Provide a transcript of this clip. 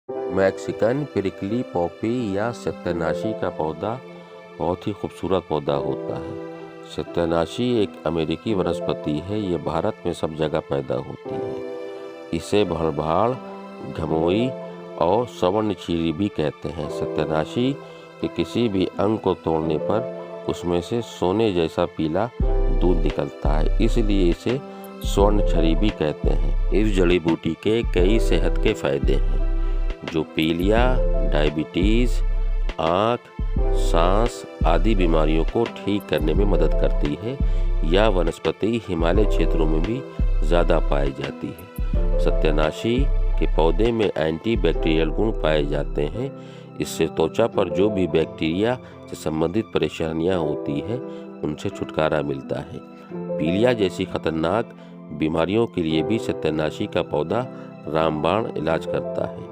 Mexican prickly Poppy या सत्यानाशी का पौधा बहुत ही खूबसूरत पौधा होता है। सत्यानाशी एक अमेरिकी वनस्पति है। ये भारत में सब जगह पैदा होती है। इसे भड़भाड़, घमोई और स्वर्णचीरी भी कहते हैं। सत्यानाशी के किसी भी अंग को तोड़ने पर उसमें से सोने जैसा पीला दूध निकलता है, इसलिए इसे स्वर्णछरी भी कहते हैं। इस जड़ी बूटी के कई सेहत के फायदे हैं, जो पीलिया, डायबिटीज़, आँख, सांस आदि बीमारियों को ठीक करने में मदद करती है। यह वनस्पति हिमालय क्षेत्रों में भी ज़्यादा पाई जाती है। सत्यानाशी के पौधे में एंटीबैक्टीरियल गुण पाए जाते हैं। इससे त्वचा पर जो भी बैक्टीरिया से संबंधित परेशानियां होती है उनसे छुटकारा मिलता है। पीलिया जैसी खतरनाक बीमारियों के लिए भी सत्यानाशी का पौधा रामबाण इलाज करता है।